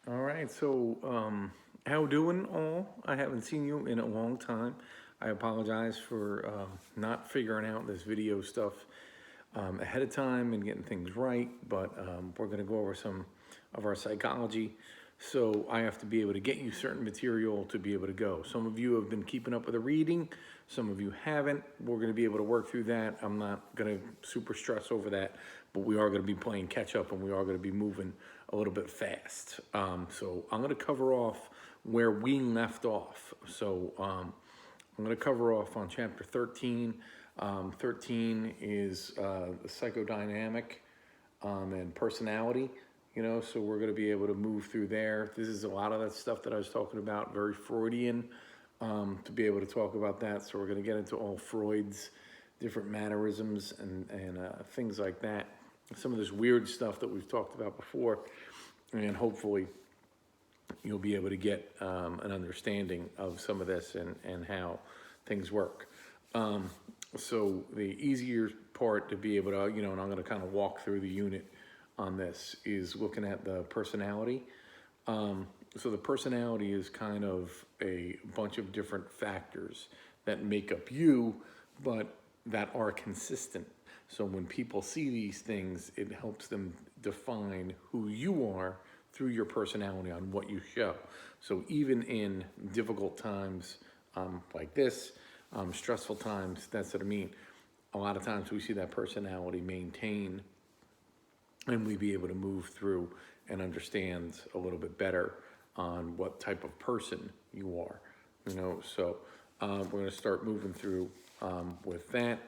All right, how doing all? I haven't seen you in a long time. I apologize for not figuring out this video stuff ahead of time and getting things right, but we're going to go over some of our psychology. So I have to be able to get you certain material to be able to go. Some of you have been keeping up with the reading, some of you haven't. We're going to be able to work through that. I'm not going to super stress over that, but we are going to be playing catch up and we are going to be moving a little bit fast. So I'm going to cover off where we left off. I'm going to cover off on chapter 13. 13 is the psychodynamic and personality, so we're going to be able to move through there. This is a lot of that stuff that I was talking about, very Freudian, to be able to talk about that. So we're going to get into all Freud's different mannerisms and things like that. Some of this weird stuff that we've talked about before, and hopefully you'll be able to get an understanding of some of this and how things work. So the easier part to be able to, and I'm going to kind of walk through the unit on this, is looking at the personality. So the personality is kind of a bunch of different factors that make up you, but that are consistent. So when people see these things, it helps them define who you are through your personality on what you show. So even in difficult times like this, stressful times, that's what I mean. A lot of times we see that personality maintain and we be able to move through and understand a little bit better on what type of person you are, So we're going to start moving through with that.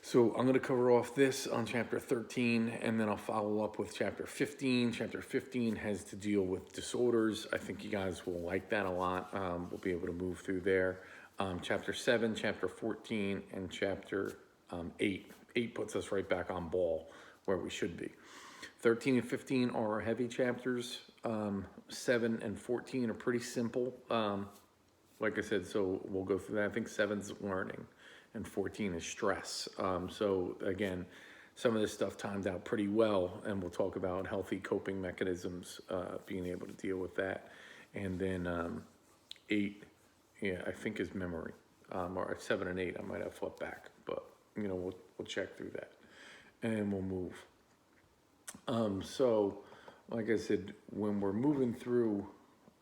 So I'm going to cover off this on chapter 13, and then I'll follow up with chapter 15. Chapter 15 has to deal with disorders. I think you guys will like that a lot. We'll be able to move through there. Chapter 7, chapter 14, and chapter 8. 8 puts us right back on ball where we should be. 13 and 15 are our heavy chapters. 7 and 14 are pretty simple. Like I said, so we'll go through that. I think 7's learning and 14 is stress. So again, some of this stuff timed out pretty well, and we'll talk about healthy coping mechanisms, being able to deal with that. And then 8, I think is memory, or 7 and 8, I might have flipped back, but we'll check through that, and we'll move. So, like I said, when we're moving through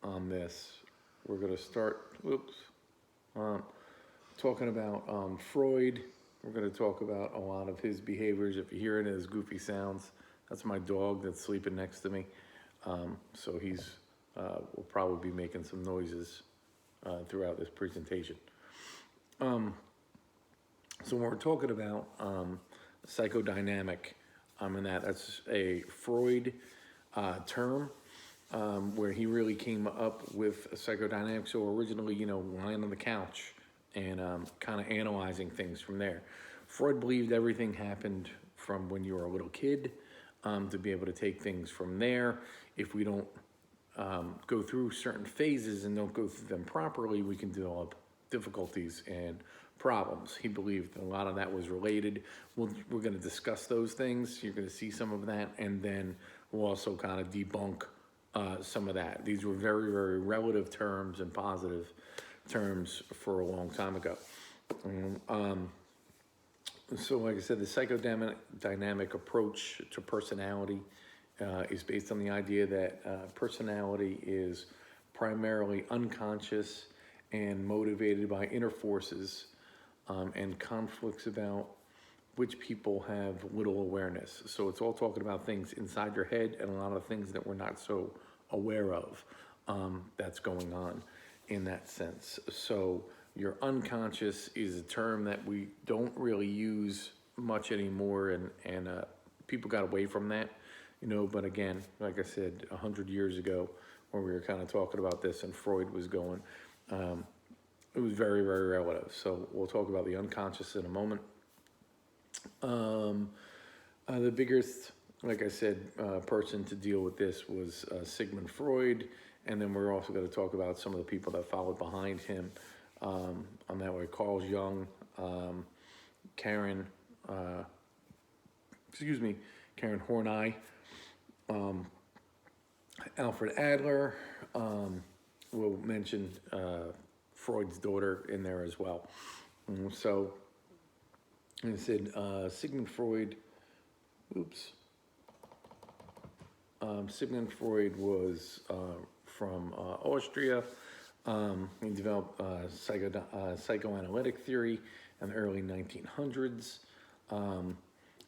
on this, we're going to start. Talking about Freud. We're going to talk about a lot of his behaviors. If you hear any of his goofy sounds, that's my dog that's sleeping next to me. So he's will probably be making some noises throughout this presentation. So when we're talking about psychodynamic, and that's a Freud term where he really came up with psychodynamics. So originally, lying on the couch and kind of analyzing things from there. Freud believed everything happened from when you were a little kid, to be able to take things from there. If we don't go through certain phases and don't go through them properly, we can develop difficulties and problems. He believed a lot of that was related. We're going to discuss those things. You're going to see some of that, and then we'll also kind of debunk some of that. These were very, very relative terms and positive terms for a long time ago. So like I said, the psychodynamic approach to personality is based on the idea that personality is primarily unconscious and motivated by inner forces and conflicts about which people have little awareness. So it's all talking about things inside your head and a lot of things that we're not so aware of that's going on in that sense. So your unconscious is a term that we don't really use much anymore, and people got away from that, but again, like I said, 100 years ago, when we were kind of talking about this and Freud was going, it was very, very relative. So we'll talk about the unconscious in a moment. The biggest, like I said, person to deal with this was Sigmund Freud, and then we're also going to talk about some of the people that followed behind him on that way. Carl Jung, Karen Horney, Alfred Adler. We'll mention Freud's daughter in there as well. So, I said Sigmund Freud. Oops. Sigmund Freud was from Austria. He developed psychoanalytic theory in the early 1900s.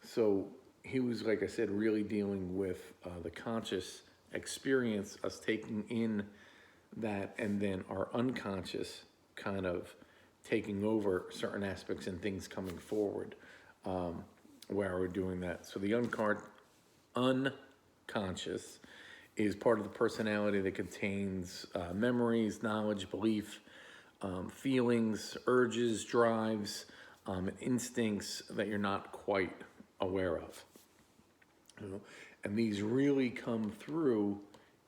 So he was, like I said, really dealing with the conscious experience, us taking in that, and then our unconscious kind of taking over certain aspects and things coming forward where we're doing that. So the unconscious is part of the personality that contains memories, knowledge, belief, feelings, urges, drives, and instincts that you're not quite aware of. And these really come through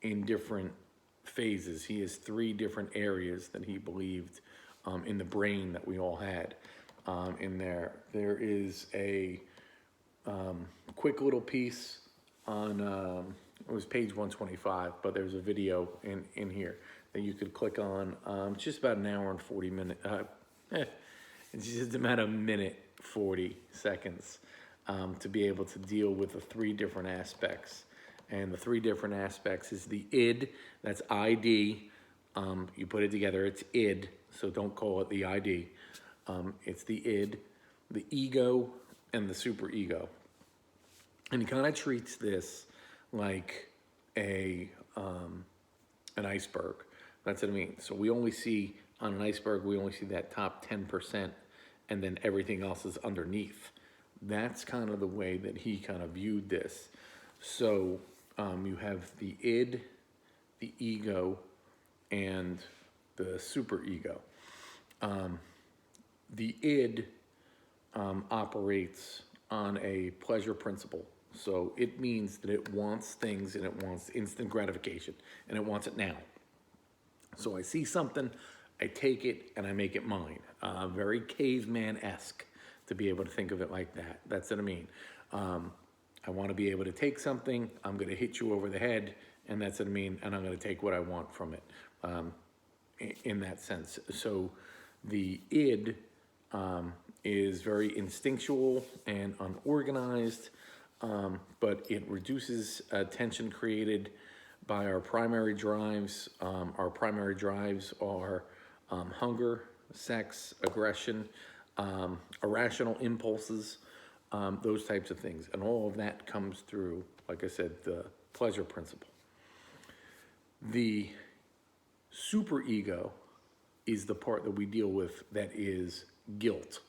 in different phases. He has 3 different areas that he believed in the brain that we all had in there. There is a quick little piece on, it was page 125, but there's a video in here that you could click on. Just about an hour and 40 minutes. It's just about a minute, 40 seconds to be able to deal with the 3 different aspects. And the 3 different aspects is the id, that's ID. You put it together, it's id, so don't call it the ID. It's the id, the ego, and the superego. And he kind of treats this like an iceberg. That's what I mean. So we only see, on an iceberg, we only see that top 10%, and then everything else is underneath. That's kind of the way that he kind of viewed this. So you have the id, the ego, and the superego. The id operates on a pleasure principle. So it means that it wants things and it wants instant gratification and it wants it now. So I see something, I take it and I make it mine. Very caveman-esque to be able to think of it like that. That's what I mean. I want to be able to take something, I'm going to hit you over the head, and that's what I mean, and I'm going to take what I want from it in that sense. So the id is very instinctual and unorganized, but it reduces tension created by our primary drives. Our primary drives are hunger, sex, aggression, irrational impulses, those types of things. And all of that comes through, like I said, the pleasure principle. The superego is the part that we deal with that is guilt.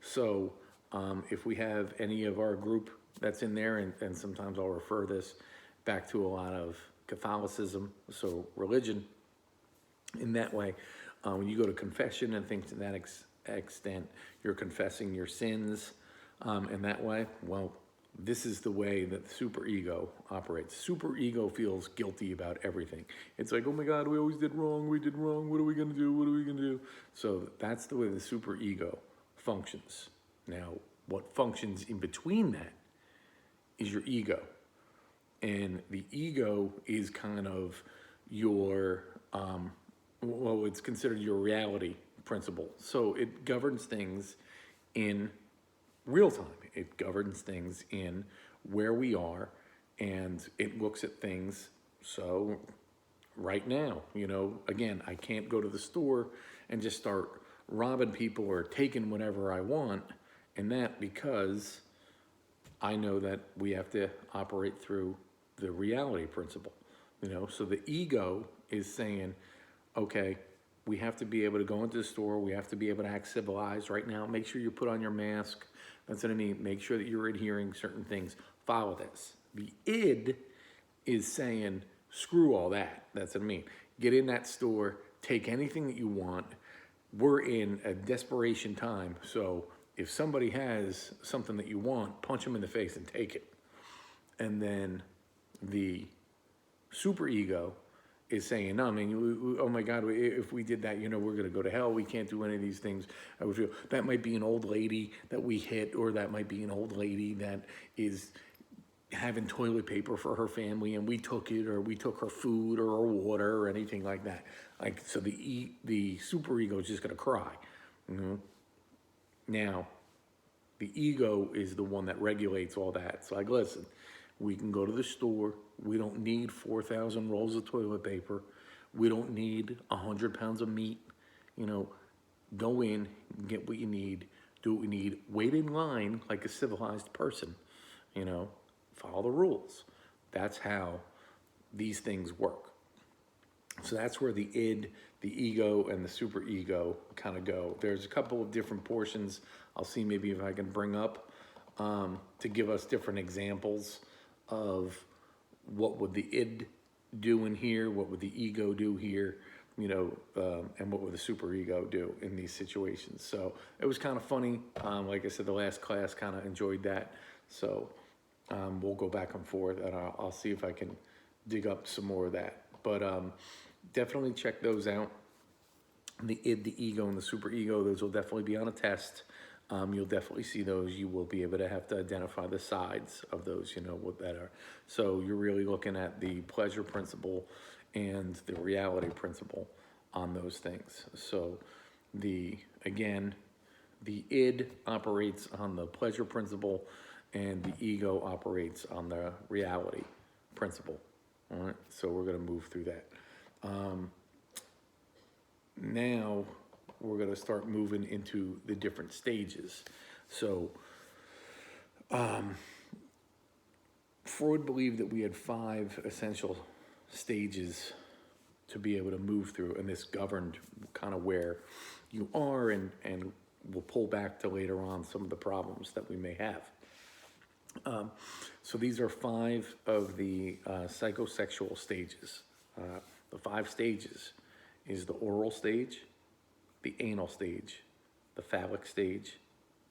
So if we have any of our group that's in there, and sometimes I'll refer this back to a lot of Catholicism, so religion, in that way, when you go to confession and things to that extent, you're confessing your sins in that way. Well, this is the way that the superego operates. Superego feels guilty about everything. It's like, oh my God, we always did wrong, what are we gonna do, what are we gonna do? So that's the way the superego functions. Now, what functions in between that is your ego. And the ego is kind of your, well, it's considered your reality principle. So it governs things in real time. It governs things in where we are, and it looks at things. So right now, you know, again, I can't go to the store and just start robbing people or taking whatever I want, and that because I know that we have to operate through the reality principle, you know. So the ego is saying, okay, we have to be able to go into the store, we have to be able to act civilized right now, make sure you put on your mask, that's what I mean, make sure that you're adhering certain things, follow this. The id is saying, screw all that, that's what I mean. Get in that store, take anything that you want. We're in a desperation time, so if somebody has something that you want, punch them in the face and take it. And then the superego is saying, no, I mean, oh my God, if we did that, you know, we're going to go to hell. We can't do any of these things. I would feel that might be an old lady that we hit, or that might be an old lady that is having toilet paper for her family and we took it, or we took her food or her water or anything like that. Like, so the super ego is just gonna cry, you know? Now, the ego is the one that regulates all that. So like, listen, we can go to the store. We don't need 4,000 rolls of toilet paper. We don't need 100 pounds of meat. You know, go in, get what you need, do what we need, wait in line like a civilized person, you know, follow the rules. That's how these things work. So that's where the id, the ego, and the super ego kind of go. There's a couple of different portions. I'll see maybe if I can bring up to give us different examples of what would the id do in here, what would the ego do here, you know, and what would the super ego do in these situations. So it was kind of funny. Like I said, the last class kind of enjoyed that. So we'll go back and forth, and I'll see if I can dig up some more of that. But definitely check those out. The id, the ego, and the super ego, those will definitely be on a test. You'll definitely see those. You will be able to have to identify the sides of those, you know, what that are. So you're really looking at the pleasure principle and the reality principle on those things. So again, the id operates on the pleasure principle and the ego operates on the reality principle. All right, so we're going to move through that. Now we're going to start moving into the different stages. So Freud believed that we had 5 essential stages to be able to move through, and this governed kind of where you are, and we'll pull back to later on some of the problems that we may have. So these are 5 of the psychosexual stages. The 5 stages is the oral stage, the anal stage, the phallic stage,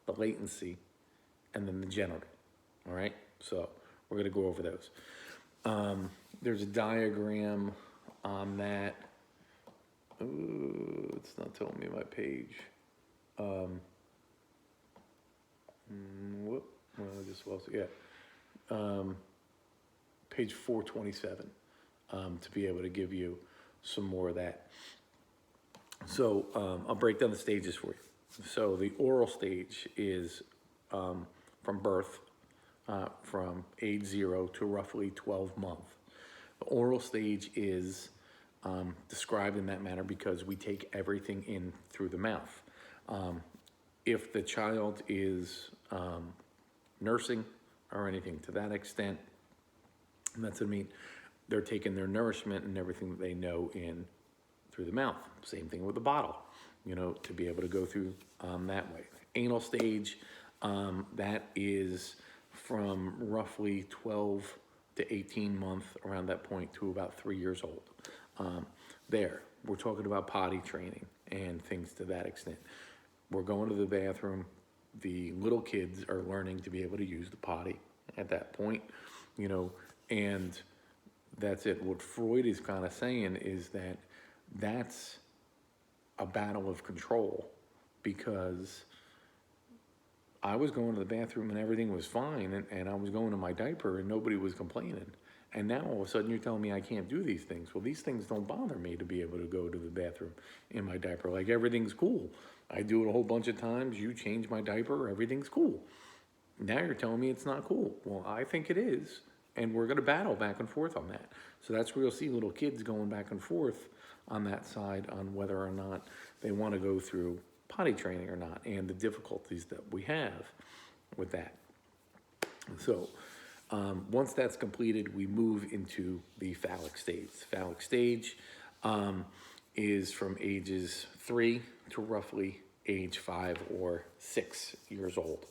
the latency, and then the genital. All right, so we're going to go over those. There's a diagram on that. Ooh, it's not telling me my page. Whoop, well, I just lost it. Yeah. Page 427, to be able to give you some more of that. So I'll break down the stages for you. So the oral stage is from birth, from age 0 to roughly 12 months. The oral stage is described in that manner because we take everything in through the mouth. If the child is nursing or anything to that extent, that's what I mean, they're taking their nourishment and everything that they know in through the mouth. Same thing with the bottle, you know, to be able to go through that way. Anal stage, that is from roughly 12 to 18 months, around that point, to about 3 years old. There, we're talking about potty training and things to that extent. We're going to the bathroom. The little kids are learning to be able to use the potty at that point, you know, and that's it. What Freud is kind of saying is that that's a battle of control, because I was going to the bathroom and everything was fine, and I was going to my diaper and nobody was complaining. And now all of a sudden you're telling me I can't do these things. Well, these things don't bother me, to be able to go to the bathroom in my diaper. Like, everything's cool. I do it a whole bunch of times. You change my diaper, everything's cool. Now you're telling me it's not cool. Well, I think it is. And we're going to battle back and forth on that. So that's where you'll see little kids going back and forth on that side on whether or not they want to go through potty training or not, and the difficulties that we have with that. So once that's completed, we move into the phallic stage. The phallic stage is from ages 3 to roughly age 5 or 6 years old.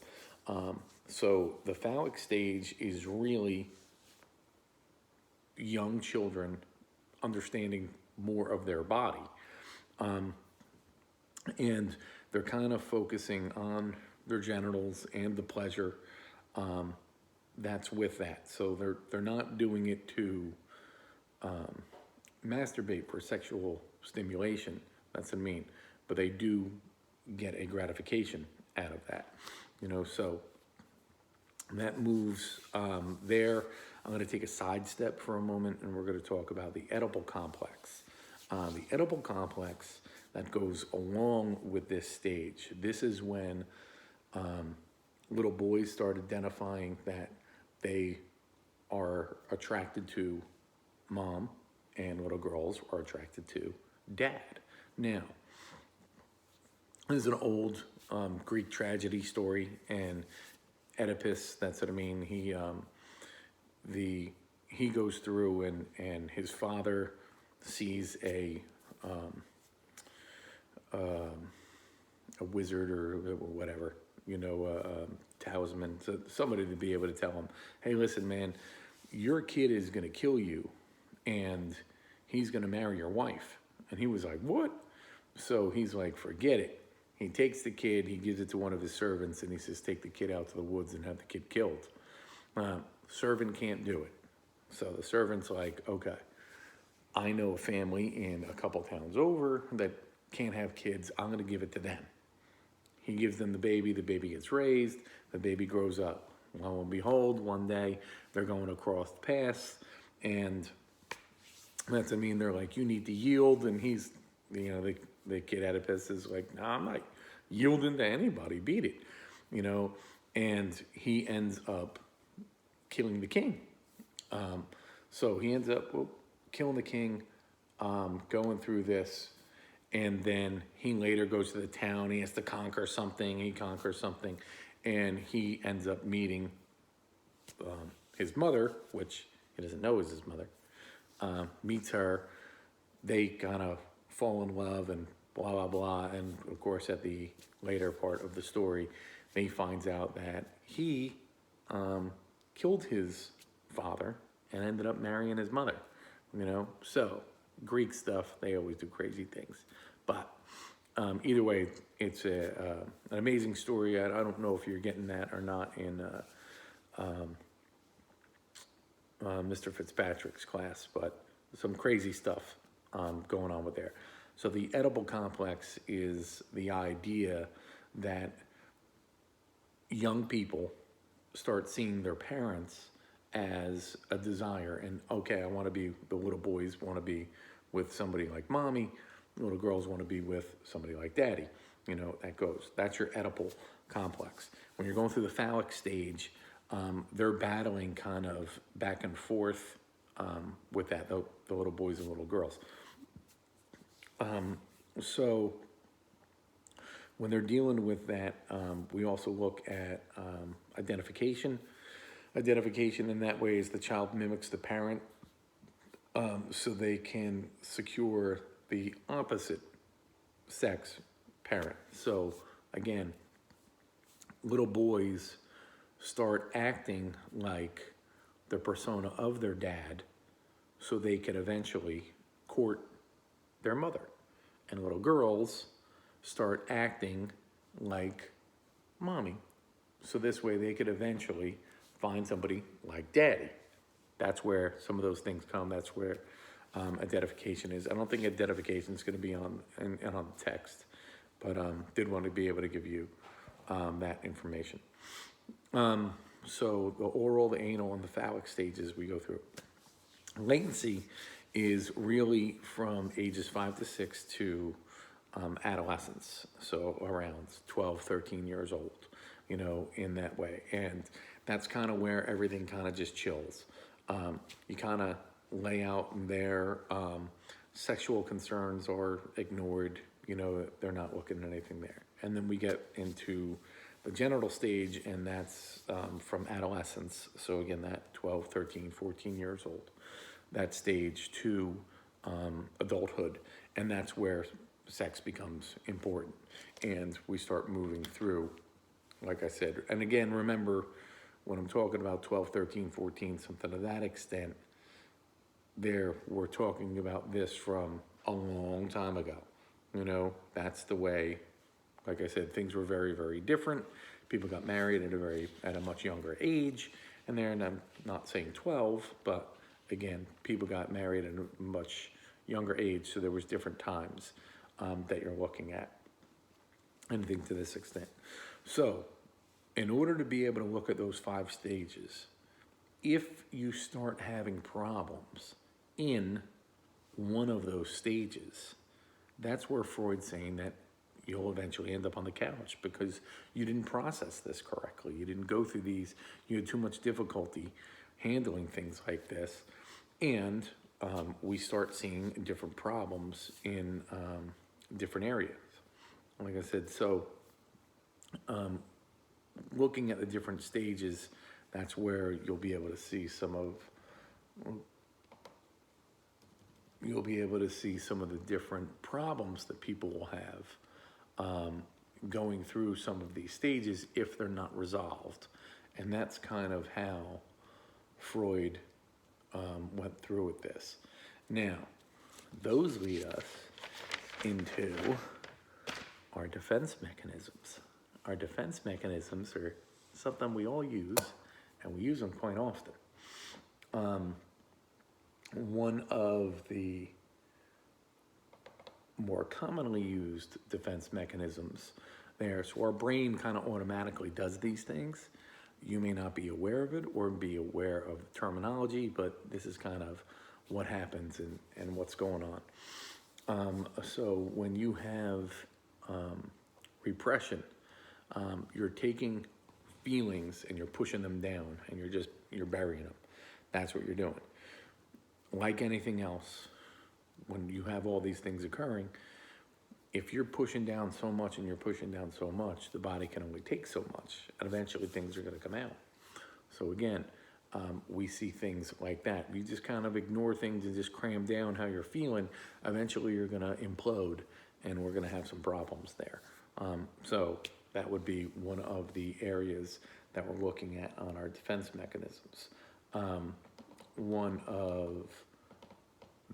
So the phallic stage is really young children understanding more of their body. And they're kind of focusing on their genitals and the pleasure that's with that. So they're not doing it to masturbate for sexual stimulation. That's what I mean. But they do get a gratification out of that, you know. So That moves there. I'm going to take a sidestep for a moment, and we're going to talk about the Oedipal complex. The Oedipal complex that goes along with this stage. This is when little boys start identifying that they are attracted to mom, and little girls are attracted to dad. Now, this is an old Greek tragedy story, and Oedipus, that's what I mean. He goes through, and his father sees a wizard or whatever, talisman, so somebody to be able to tell him, hey, listen, man, your kid is going to kill you, and he's going to marry your wife. And he was like, what? So he's like, forget it. He takes the kid, he gives it to one of his servants, and he says, take the kid out to the woods and have the kid killed. Servant can't do it. So the servant's like, okay, I know a family in a couple towns over that can't have kids. I'm going to give it to them. He gives them the baby gets raised, the baby grows up. Lo and behold, one day they're going across the paths, and that's, I mean, they're like, you need to yield, and he's, the kid Oedipus is like, no, I'm not yielding to anybody, beat it, and he ends up killing the king. So he ends up killing the king, going through this, and then he later goes to the town. He has to conquer something. He conquers something, and he ends up meeting his mother, which he doesn't know is his mother. Meets her. They kind of fall in love and blah, blah, blah. And of course, at the later part of the story, he finds out that he killed his father and ended up marrying his mother, So Greek stuff, they always do crazy things. But either way, it's an amazing story. I don't know if you're getting that or not in Mr. Fitzpatrick's class, but some crazy stuff going on with there. So the Oedipal complex is the idea that young people start seeing their parents as a desire, and okay, I want to be, the little boys want to be with somebody like mommy, little girls want to be with somebody like daddy. That's your Oedipal complex. When you're going through the phallic stage, they're battling kind of back and forth with that, the little boys and little girls. So when they're dealing with that, we also look at identification. Identification in that way is the child mimics the parent, so they can secure the opposite sex parent. So again, little boys start acting like the persona of their dad so they can eventually court their mother. And little girls start acting like mommy. So this way they could eventually find somebody like daddy. That's where some of those things come. That's where identification is. I don't think identification is going to be on the text, but did want to be able to give you that information. So the oral, the anal, and the phallic stages we go through. Latency is really from ages 5 to 6 to adolescence, so around 12, 13 years old, in that way. And that's kind of where everything kind of just chills. You kind of lay out there, sexual concerns are ignored, they're not looking at anything there. And then we get into the genital stage, and that's from adolescence. So again, that 12, 13, 14 years old, that stage to adulthood. And that's where sex becomes important. And we start moving through, like I said. And again, remember, when I'm talking about 12, 13, 14, something to that extent, we're talking about this from a long time ago. That's the way, like I said, things were very, very different. People got married at a much younger age, and I'm not saying 12, but again, people got married at a much younger age, so there was different times that you're looking at, anything to this extent. So in order to be able to look at those 5 stages, if you start having problems in one of those stages, that's where Freud's saying that you'll eventually end up on the couch because you didn't process this correctly. You didn't go through these. You had too much difficulty handling things like this. And we start seeing different problems in different areas. Like I said, so looking at the different stages, that's where you'll be able to see some of the different problems that people will have going through some of these stages if they're not resolved. And that's kind of how Freud went through with this. Now, those lead us into our defense mechanisms. Our defense mechanisms are something we all use, and we use them quite often. One of the more commonly used defense mechanisms there, so our brain kind of automatically does these things. You may not be aware of it or be aware of the terminology, but this is kind of what happens and what's going on. So when you have repression, you're taking feelings and you're pushing them down and you're burying them. That's what you're doing. Like anything else, when you have all these things occurring, if you're pushing down so much and you're pushing down so much, the body can only take so much, and eventually things are going to come out. So again, we see things like that. You just kind of ignore things and just cram down how you're feeling. Eventually you're going to implode, and we're going to have some problems there. So that would be one of the areas that we're looking at on our defense mechanisms. One of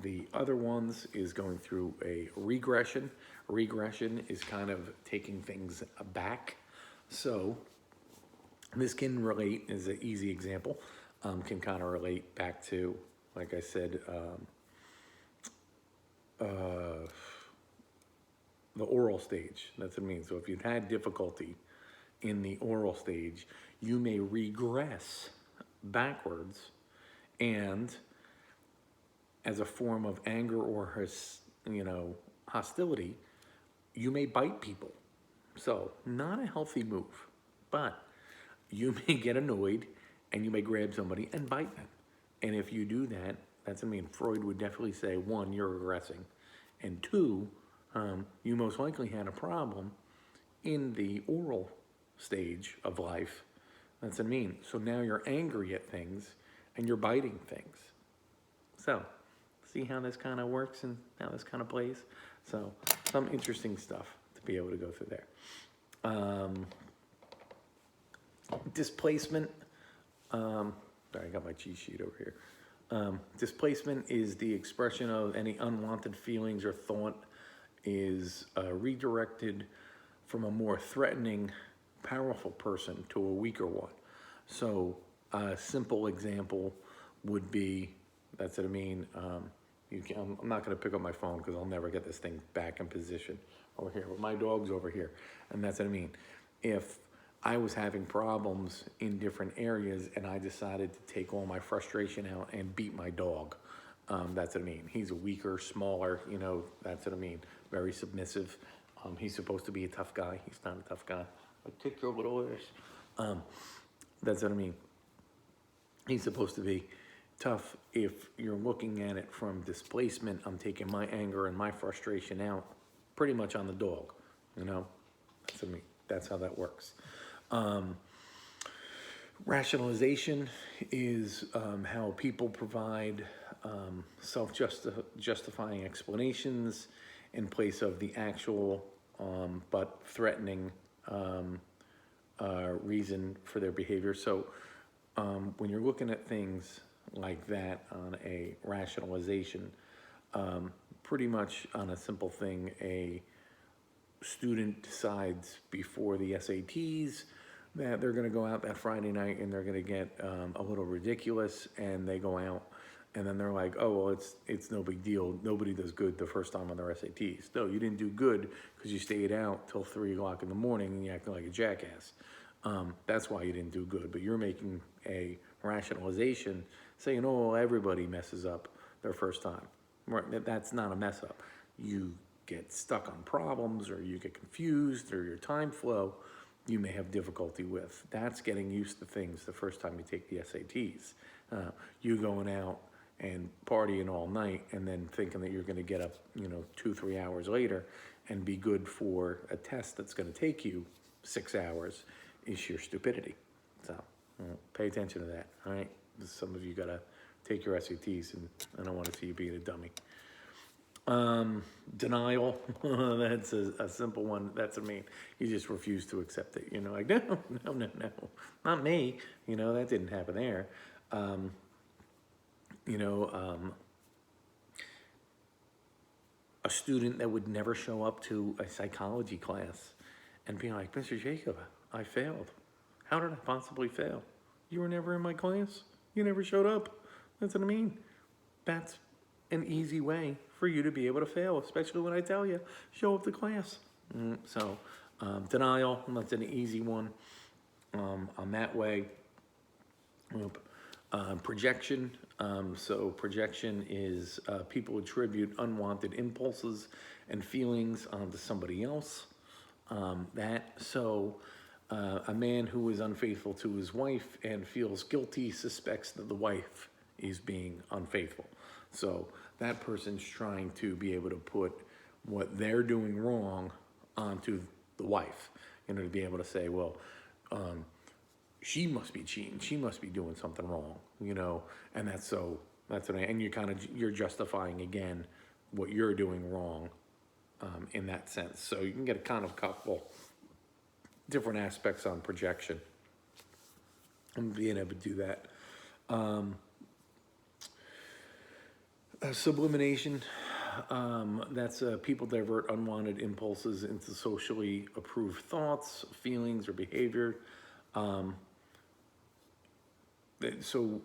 the other ones is going through a regression. Regression is kind of taking things back. So this can relate, as an easy example, can kind of relate back to, like I said, the oral stage. That's what it means. So if you've had difficulty in the oral stage, you may regress backwards, and as a form of anger or hostility, you may bite people. So not a healthy move, but you may get annoyed and you may grab somebody and bite them. And if you do that, that's, Freud would definitely say, 1, you're regressing, and 2, you most likely had a problem in the oral stage of life. That's what I mean. So now you're angry at things and you're biting things. So see how this kind of works and how this kind of plays? So some interesting stuff to be able to go through there. Displacement. Sorry, I got my cheat sheet over here. Displacement is the expression of any unwanted feelings or thought is redirected from a more threatening, powerful person to a weaker one. So a simple example would be, that's what I mean, I'm not going to pick up my phone because I'll never get this thing back in position over here. But my dog's over here, and that's what I mean. If I was having problems in different areas and I decided to take all my frustration out and beat my dog, that's what I mean. He's a weaker, smaller, that's what I mean. Very submissive. He's supposed to be a tough guy. He's not a tough guy. Like, kick your little ass. That's what I mean. He's supposed to be tough. If you're looking at it from displacement, I'm taking my anger and my frustration out pretty much on the dog. That's what I mean. That's how that works. Rationalization is how people provide self-justifying explanations in place of the actual but threatening reason for their behavior. So when you're looking at things like that on a rationalization, pretty much on a simple thing, a student decides before the SATs that they're going to go out that Friday night and they're going to get a little ridiculous, and they go out and then they're like, oh, well, it's no big deal. Nobody does good the first time on their SATs. No, you didn't do good because you stayed out till 3 o'clock in the morning and you acted like a jackass. That's why you didn't do good. But you're making a rationalization saying, oh, everybody messes up their first time. Right? That's not a mess up. You get stuck on problems, or you get confused, or your time flow you may have difficulty with. That's getting used to things the first time you take the SATs. You going out and partying all night and then thinking that you're going to get up, 2, 3 hours later and be good for a test that's going to take you 6 hours is sheer stupidity. So pay attention to that. All right. Some of you got to take your SATs, and I don't want to see you being a dummy. Denial. That's a simple one. That's you just refuse to accept it. Like, no, not me. That didn't happen there. A student that would never show up to a psychology class and be like, Mr. Jacob, I failed. How did I possibly fail? You were never in my class. You never showed up. That's what I mean. That's an easy way for you to be able to fail, especially when I tell you, show up to class. Denial, that's an easy one. On that way. Projection. So projection is people attribute unwanted impulses and feelings onto somebody else. A man who is unfaithful to his wife and feels guilty suspects that the wife is being unfaithful. So that person's trying to be able to put what they're doing wrong onto the wife, to be able to say, well, she must be cheating. She must be doing something wrong, and that's what and you're justifying again what you're doing wrong in that sense. So you can get a couple different aspects on projection and being able to do that. Sublimation, that's people divert unwanted impulses into socially approved thoughts, feelings, or behavior. So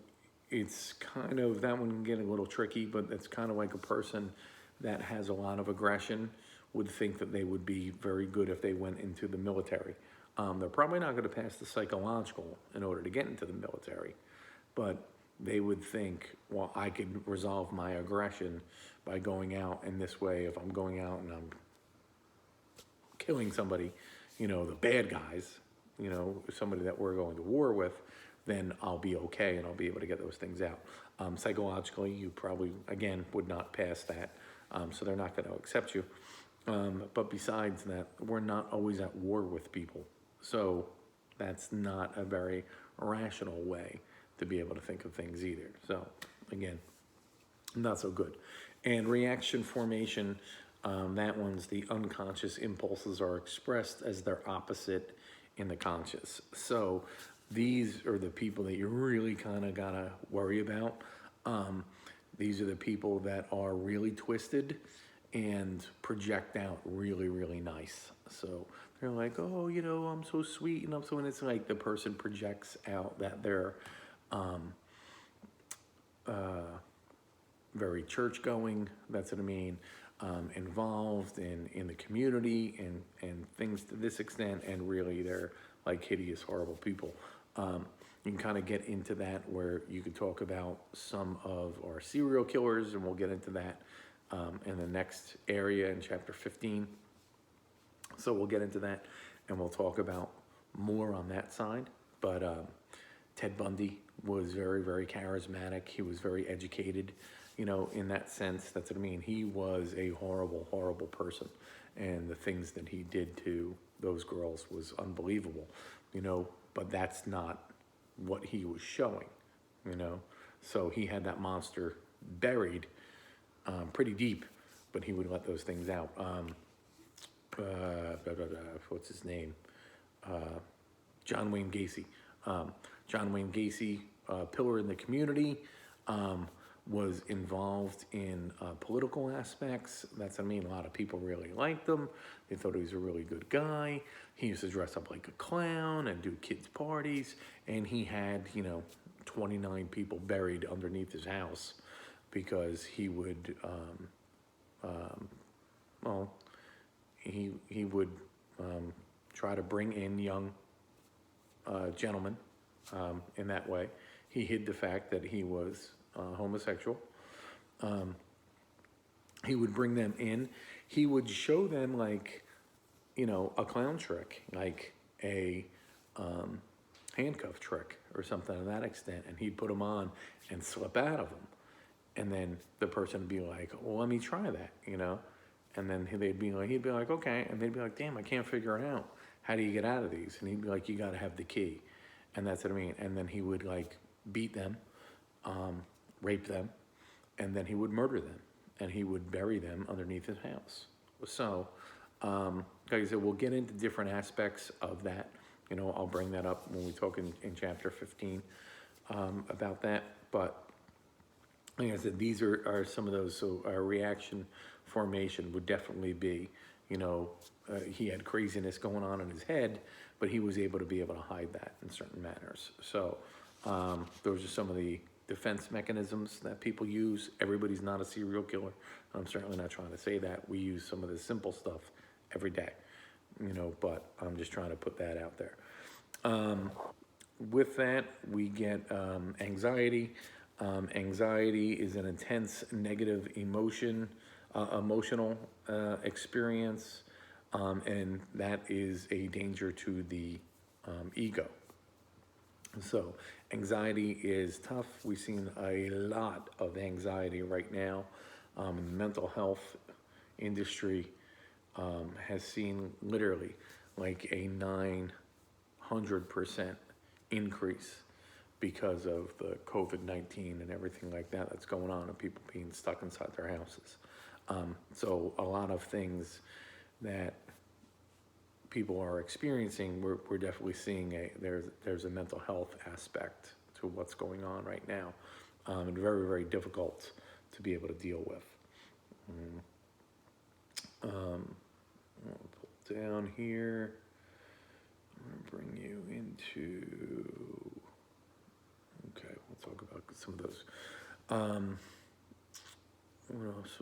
it's that one can get a little tricky, but it's kind of like a person that has a lot of aggression would think that they would be very good if they went into the military. They're probably not going to pass the psychological in order to get into the military, but they would think, well, I could resolve my aggression by going out in this way. If I'm going out and I'm killing somebody, the bad guys, somebody that we're going to war with, then I'll be okay and I'll be able to get those things out. Psychologically, you probably, again, would not pass that, so they're not going to accept you. But besides that, we're not always at war with people, so that's not a very rational way to be able to think of things either. So again, not so good. And reaction formation, that one's the unconscious impulses are expressed as their opposite in the conscious. So these are the people that you really gotta worry about. These are the people that are really twisted and project out really, really nice. So they're like, oh, I'm so sweet, and and it's like the person projects out that they're very church going, that's what I mean, involved in the community and things to this extent, and really they're like hideous, horrible people. You can get into that where you could talk about some of our serial killers, and we'll get into that in the next area in chapter 15. So we'll get into that and we'll talk about more on that side. But Ted Bundy was very, very charismatic. He was very educated, in that sense. That's what I mean. He was a horrible, horrible person. And the things that he did to those girls was unbelievable, but that's not what he was showing, So he had that monster buried pretty deep, but he would let those things out. What's his name? John Wayne Gacy. John Wayne Gacy, pillar in the community, was involved in political aspects. That's what I mean. A lot of people really liked him. They thought he was a really good guy. He used to dress up like a clown and do kids' parties. And he had, 29 people buried underneath his house because he would, he would try to bring in young gentleman in that way. He hid the fact that he was homosexual. He would bring them in. He would show them like, you know, a clown trick, like a handcuff trick or something to that extent, and he'd put them on and slip out of them. And then the person would be like, well, let me try that, you know? And then he'd be like, okay. And they'd be like, damn, I can't figure it out. How do you get out of these? And he'd be like, you got to have the key. And that's what I mean. And then he would like beat them, rape them, and then he would murder them. And he would bury them underneath his house. So, like I said, we'll get into different aspects of that. You know, I'll bring that up when we talk in chapter 15 about that. But like I said, these are some of those. So our reaction formation would definitely be, you know, he had craziness going on in his head, but he was able to hide that in certain manners. So those are some of the defense mechanisms that people use. Everybody's not a serial killer. I'm certainly not trying to say that. We use some of the simple stuff every day, you know, but I'm just trying to put that out there. With that, we get anxiety. Anxiety is an intense negative emotional experience, and that is a danger to the ego. So anxiety is tough. We've seen a lot of anxiety right now. The mental health industry has seen literally like a 900% increase because of the COVID-19 and everything like that that's going on, and people being stuck inside their houses. So a lot of things that people are experiencing, we're definitely seeing there's a mental health aspect to what's going on right now, and very, very difficult to be able to deal with. I'll pull down here. I'm gonna bring you into, okay, we'll talk about some of those. What else?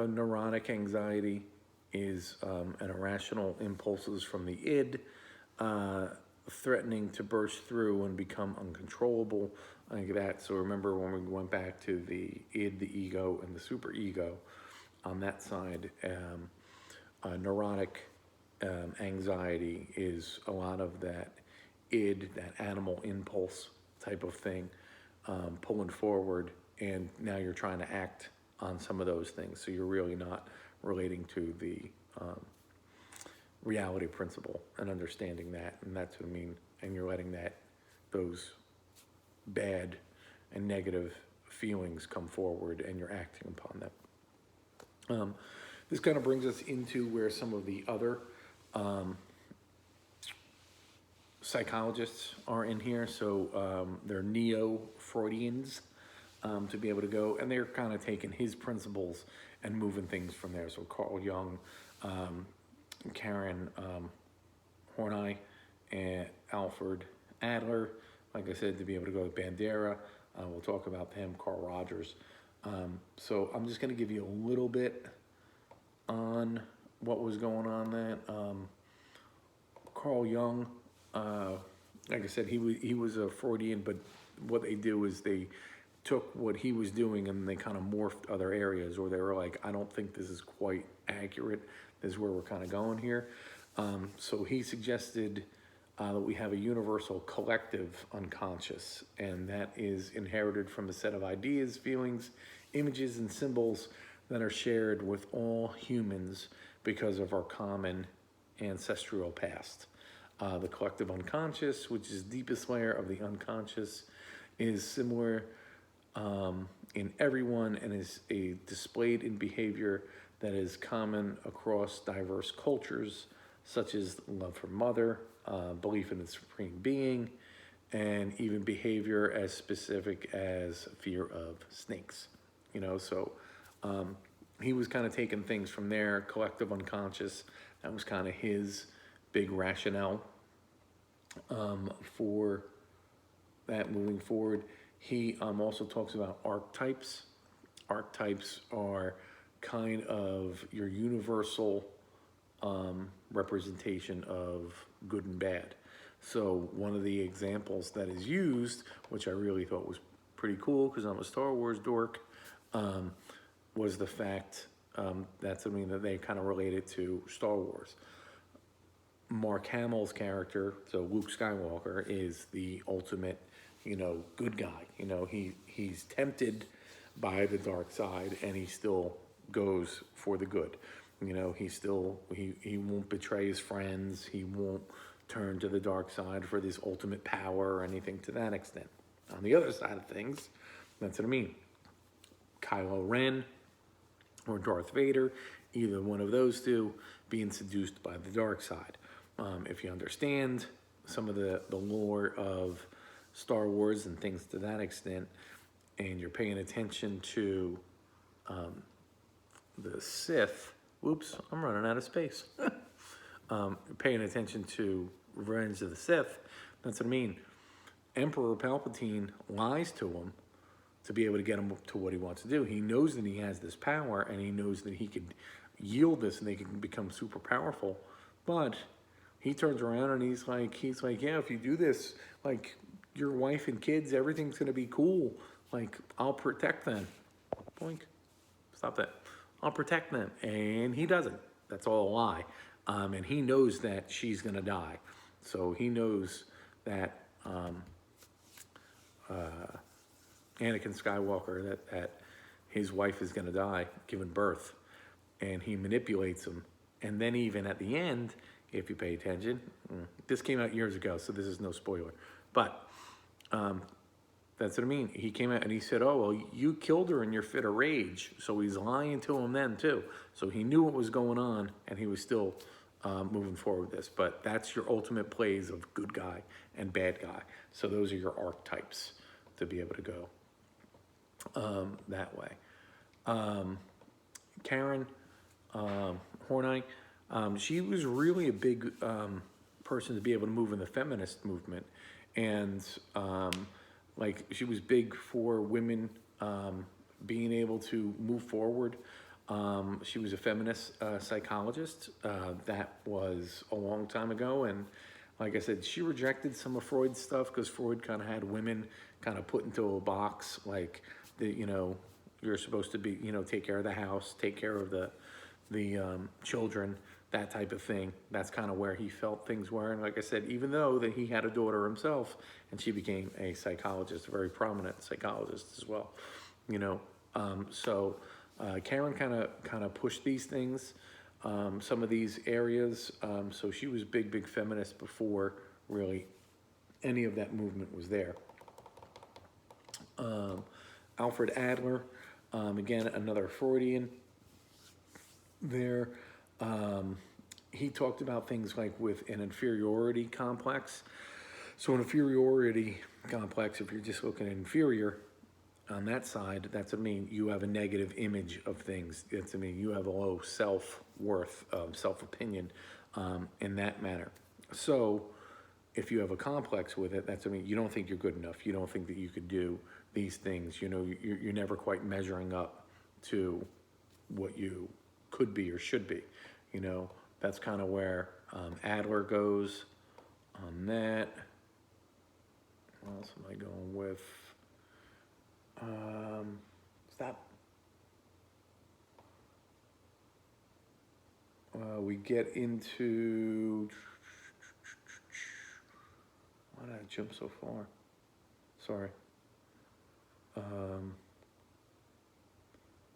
Neurotic anxiety is an irrational impulses from the id, threatening to burst through and become uncontrollable, like that. So remember when we went back to the id, the ego, and the superego on that side, neurotic anxiety is a lot of that id, that animal impulse type of thing, pulling forward, and now you're trying to act on some of those things. So you're really not relating to the reality principle and understanding that, and that's what I mean. And you're letting those bad and negative feelings come forward, and you're acting upon them. This kind of brings us into where some of the other psychologists are in here. So they're neo-Freudians, to be able to go, and they're kind of taking his principles and moving things from there. So Carl Jung, Karen Horney, and Alfred Adler, like I said, to be able to go with Bandera. We'll talk about him, Carl Rogers. So I'm just going to give you a little bit on what was going on then. Carl Jung, like I said, he was a Freudian, but what they do is they took what he was doing and they kind of morphed other areas, or they were like, I don't think this is quite accurate. This is where we're kind of going here. So he suggested that we have a universal collective unconscious, and that is inherited from a set of ideas, feelings, images, and symbols that are shared with all humans because of our common ancestral past. The collective unconscious, which is the deepest layer of the unconscious, is similar in everyone and is displayed in behavior that is common across diverse cultures, such as love for mother, belief in the supreme being, and even behavior as specific as fear of snakes. You know, so he was kind of taking things from there, collective unconscious. That was kind of his big rationale for that moving forward. He also talks about archetypes. Archetypes are kind of your universal representation of good and bad. So one of the examples that is used, which I really thought was pretty cool because I'm a Star Wars dork, was the fact that's something that they kind of related to Star Wars. Mark Hamill's character, so Luke Skywalker, is the ultimate, good guy. He's tempted by the dark side, and he still goes for the good. He won't betray his friends. He won't turn to the dark side for this ultimate power or anything to that extent. On the other side of things, that's what I mean. Kylo Ren or Darth Vader, either one of those two, being seduced by the dark side. If you understand some of the lore of Star Wars and things to that extent, and you're paying attention to the Sith, whoops, I'm running out of space. Paying attention to Revenge of the Sith, that's what I mean. Emperor Palpatine lies to him to be able to get him to what he wants to do. He knows that he has this power, and he knows that he could yield this and they can become super powerful, but he turns around and he's like, yeah, if you do this, like, your wife and kids, everything's gonna be cool. Like, I'll protect them. Boink. Stop that. I'll protect them. And he doesn't. That's all a lie. And he knows that she's gonna die. So he knows that Anakin Skywalker, that his wife is gonna die, giving birth. And he manipulates him. And then even at the end, if you pay attention, this came out years ago, so this is no spoiler. But that's what I mean. He came out and he said, oh, well, you killed her in your fit of rage. So he's lying to him then too. So he knew what was going on, and he was still moving forward with this. But that's your ultimate plays of good guy and bad guy. So those are your archetypes to be able to go that way. Karen Horney, she was really a big person to be able to move in the feminist movement. And like, she was big for women being able to move forward. She was a feminist psychologist. That was a long time ago. And like I said, she rejected some of Freud's stuff because Freud kind of had women kind of put into a box, like, you're supposed to be, take care of the house, take care of the children, that type of thing. That's kind of where he felt things were. And like I said, even though that he had a daughter himself, and she became a psychologist, a very prominent psychologist as well, so Karen kind of pushed these things, some of these areas. So she was big feminist before really any of that movement was there. Alfred Adler, again, another Freudian there. He talked about things like with an inferiority complex. So an inferiority complex, if you're just looking at inferior on that side, that's what I mean. You have a negative image of things. That's what I mean. You have a low self-worth, self-opinion in that manner. So if you have a complex with it, that's what I mean. You don't think you're good enough. You don't think that you could do these things. You're never quite measuring up to what you could be or should be. That's kind of where Adler goes on that. What else am I going with? Stop. We get into, why did I jump so far? Sorry.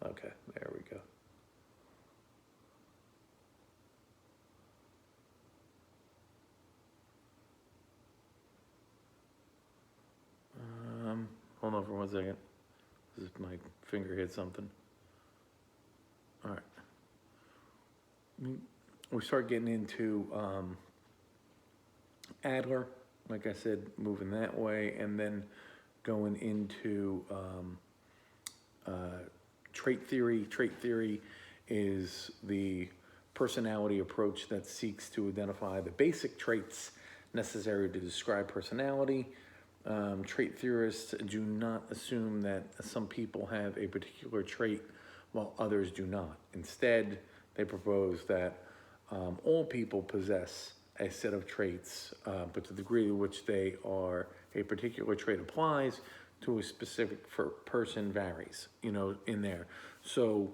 Okay, there we go. Hold on for 1 second. This is my finger hit something. All right. We start getting into Adler, like I said, moving that way, and then going into trait theory. Trait theory is the personality approach that seeks to identify the basic traits necessary to describe personality. Trait theorists do not assume that some people have a particular trait while others do not. Instead, they propose that all people possess a set of traits, but the degree to which a particular trait applies to a specific person varies, in there. So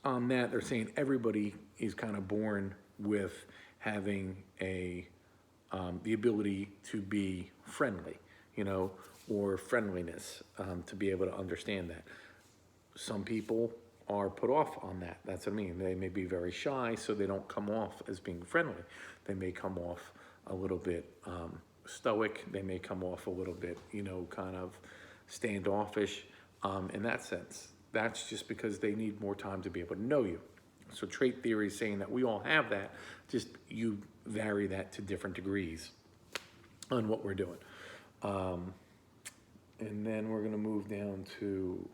on that, they're saying everybody is kind of born with having the ability to be friendly, or friendliness, to be able to understand that. Some people are put off on that. That's what I mean. They may be very shy, so they don't come off as being friendly. They may come off a little bit stoic. They may come off a little bit, kind of standoffish in that sense. That's just because they need more time to be able to know you. So trait theory is saying that we all have that, just you vary that to different degrees on what we're doing. And then we're gonna move down to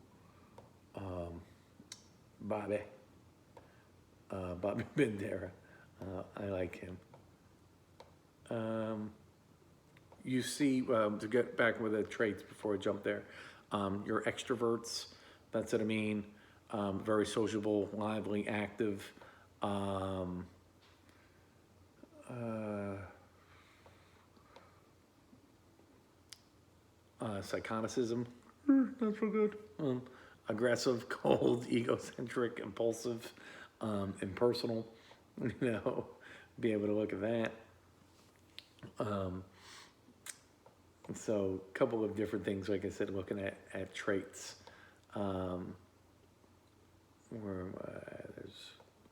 Bobby Bandera. I like him. You see, to get back with the traits before I jump there, you're extroverts, that's what I mean. Very sociable, lively, active. Psychoticism, not so good. Aggressive, cold, egocentric, impulsive, impersonal, be able to look at that. So a couple of different things, like I said, looking at traits. There's,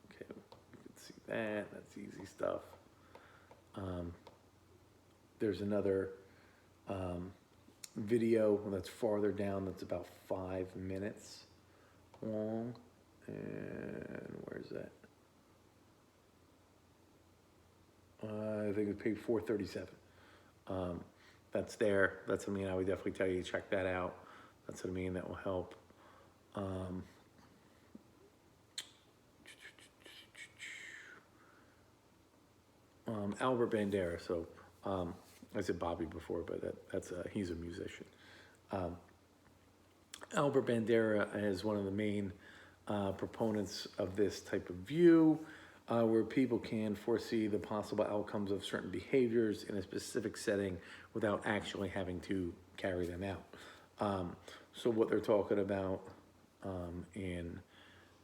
okay, you can see that's easy stuff. There's another video that's farther down that's about 5 minutes long. And where's that? I think it's page 437. That's there. That's what I mean. I would definitely tell you to check that out. That's what I mean. That will help. Albert Bandera. So I said Bobby before, but he's a musician. Albert Bandera is one of the main proponents of this type of view, where people can foresee the possible outcomes of certain behaviors in a specific setting without actually having to carry them out. So what they're talking about in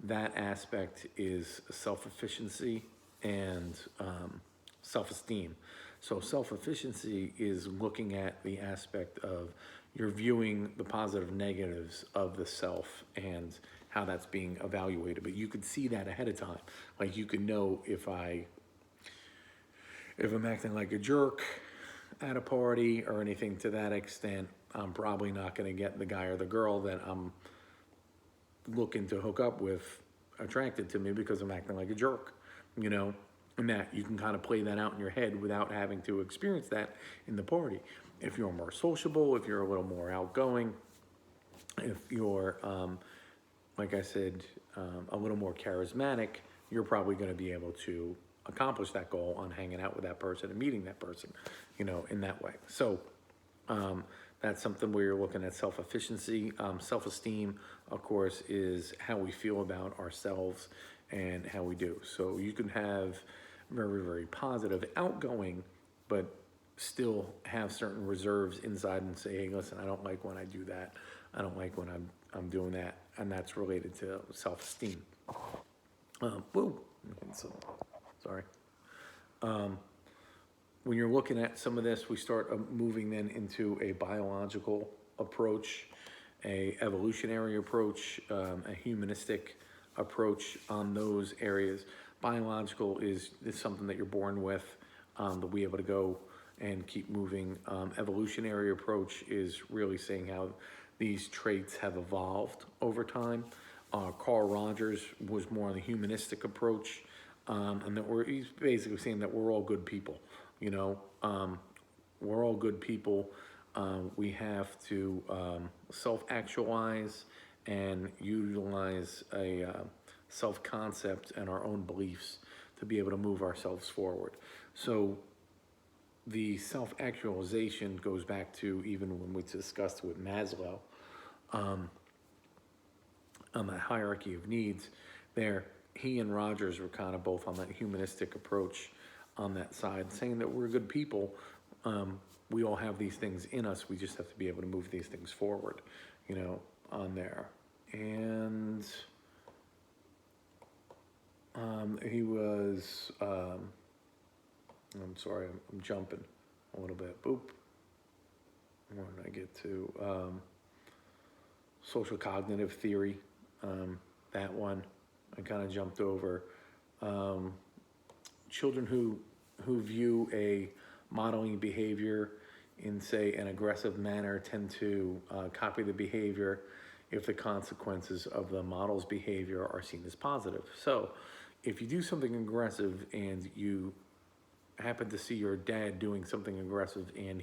that aspect is self-efficiency and self-esteem. So self-efficiency is looking at the aspect of you're viewing the positive negatives of the self and how that's being evaluated. But you could see that ahead of time. Like you could know if I'm acting like a jerk at a party or anything to that extent, I'm probably not going to get the guy or the girl that I'm looking to hook up with attracted to me because I'm acting like a jerk, and that you can kind of play that out in your head without having to experience that in the party. If you're more sociable, if you're a little more outgoing, if you're, like I said, a little more charismatic, you're probably going to be able to accomplish that goal on hanging out with that person and meeting that person, in that way. So that's something where you're looking at self-efficiency. Self-esteem, of course, is how we feel about ourselves and how we do. So you can have very, very positive, outgoing, but still have certain reserves inside and say, hey, listen, I don't like when I do that. I don't like when I'm doing that. And that's related to self-esteem. Sorry. When you're looking at some of this, we start moving then into a biological approach, a evolutionary approach, a humanistic approach on those areas. Biological is something that you're born with, to be able to go and keep moving. Evolutionary approach is really saying how these traits have evolved over time. Carl Rogers was more on the humanistic approach, and that he's basically saying that we're all good people. We're all good people. We have to self-actualize and utilize a self-concept and our own beliefs to be able to move ourselves forward. So the self-actualization goes back to even when we discussed with Maslow on the hierarchy of needs there. he and Rogers were kind of both on that humanistic approach on that side, saying that we're good people. We all have these things in us. We just have to be able to move these things forward, on there. And he was, I'm sorry, I'm jumping a little bit. Boop. Where did I get to? Social cognitive theory. That one I kind of jumped over. Children who view a modeling behavior in, say, an aggressive manner tend to copy the behavior if the consequences of the model's behavior are seen as positive. So if you do something aggressive and you happen to see your dad doing something aggressive and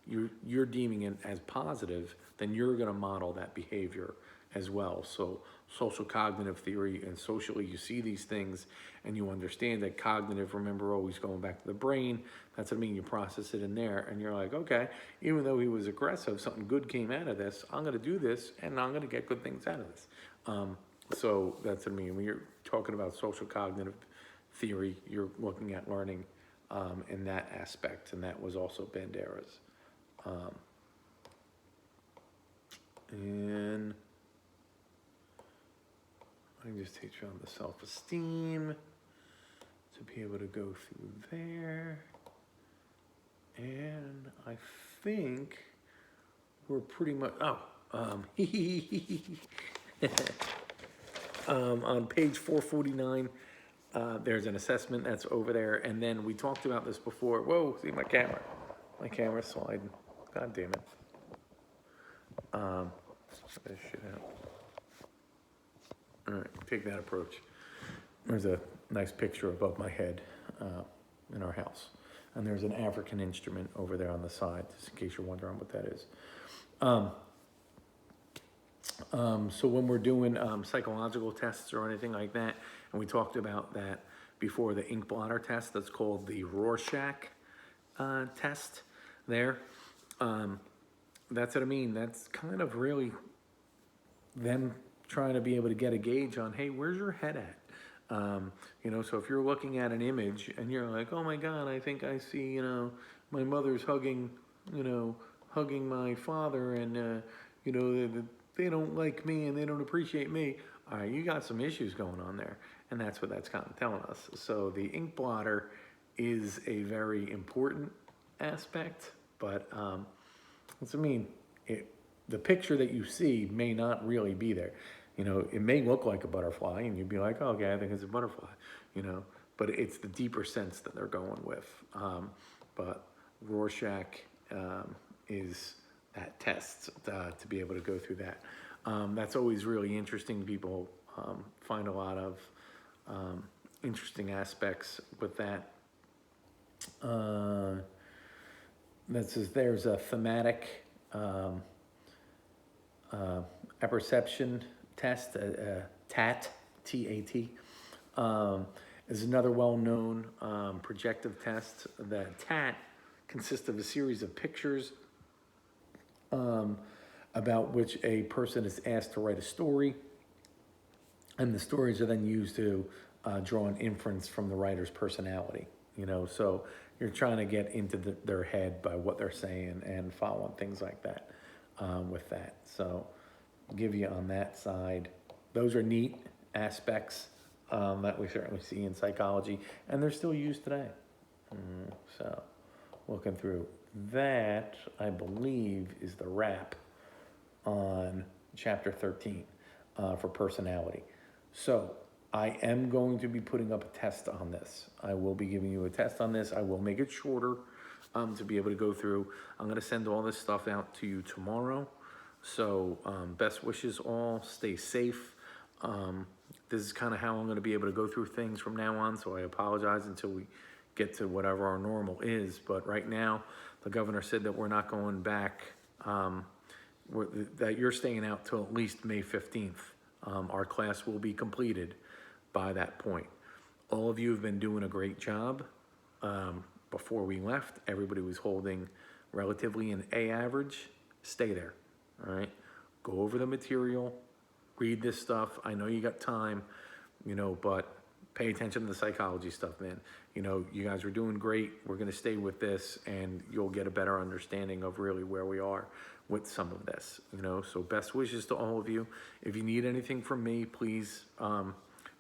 you're deeming it as positive, then you're going to model that behavior as well. So social cognitive theory, and socially you see these things and you understand that cognitive, remember, always going back to the brain. That's what I mean. You process it in there and you're like, okay, even though he was aggressive, something good came out of this. I'm going to do this and I'm going to get good things out of this. So that's what I mean. When you're talking about social cognitive theory, you're looking at learning in that aspect, and that was also Bandera's. And I can just teach you on the self-esteem to be able to go through there. And I think we're pretty much, on page 449, there's an assessment that's over there. And then we talked about this before. Whoa, see my camera. My camera's sliding. God damn it. This shit out. All right, take that approach. There's a nice picture above my head in our house. And there's an African instrument over there on the side, just in case you're wondering what that is. So when we're doing psychological tests or anything like that, and we talked about that before, the ink blotter test, that's called the Rorschach test there. That's what I mean. That's kind of really them trying to be able to get a gauge on, hey, where's your head at? So if you're looking at an image and you're like, oh my God, I think I see, my mother's hugging my father, and, they don't like me and they don't appreciate me. All right, you got some issues going on there. And that's what that's kind of telling us. So the ink blotter is a very important aspect, but that's what I mean. The picture that you see may not really be there. It may look like a butterfly and you'd be like, oh, okay, I think it's a butterfly, but it's the deeper sense that they're going with. But Rorschach is that test to be able to go through that. That's always really interesting. People find a lot of interesting aspects with that. That says there's a thematic apperception test, TAT, T-A-T, is another well-known projective test. The TAT consists of a series of pictures about which a person is asked to write a story, and the stories are then used to draw an inference from the writer's personality. So you're trying to get into their head by what they're saying and following things like that with that. So I'll give you on that side. Those are neat aspects that we certainly see in psychology, and they're still used today. So looking through that, I believe, is the wrap on chapter 13 for personality. So I am going to be putting up a test on this. I will be giving you a test on this. I will make it shorter to be able to go through. I'm going to send all this stuff out to you tomorrow. So best wishes all. Stay safe. This is kind of how I'm going to be able to go through things from now on. So I apologize until we get to whatever our normal is. But right now, the governor said that we're not going back, that you're staying out till at least May 15th. Our class will be completed by that point. All of you have been doing a great job. Before we left, everybody was holding relatively an A average. Stay there, all right? Go over the material, read this stuff. I know you got time. you know, but pay attention to the psychology stuff, man. You know, you guys are doing great. We're gonna stay with this, and you'll get a better understanding of really where we are with some of this, you know. So best wishes to all of you. If you need anything from me, please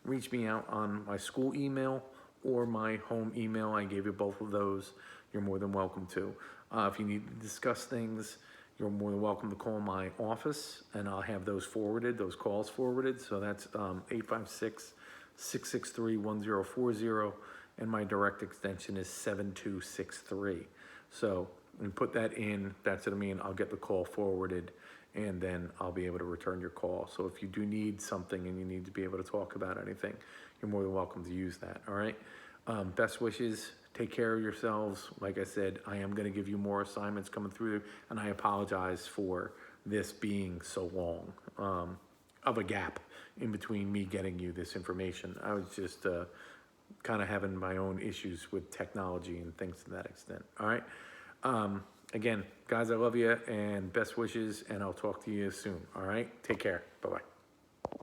reach me out on my school email or my home email. I gave you both of those. You're more than welcome to. If you need to discuss things, you're more than welcome to call my office, and I'll have those forwarded, those calls forwarded. So that's 856-663-1040, and my direct extension is 7263. So when you put that in, that's what I mean. I'll get the call forwarded, and then I'll be able to return your call. So if you do need something and you need to be able to talk about anything, you're more than welcome to use that, all right? Best wishes. Take care of yourselves. Like I said, I am going to give you more assignments coming through, and I apologize for this being so long of a gap in between me getting you this information. I was just kind of having my own issues with technology and things to that extent. All right. Again, guys, I love you, and best wishes, and I'll talk to you soon. All right. Take care. Bye-bye.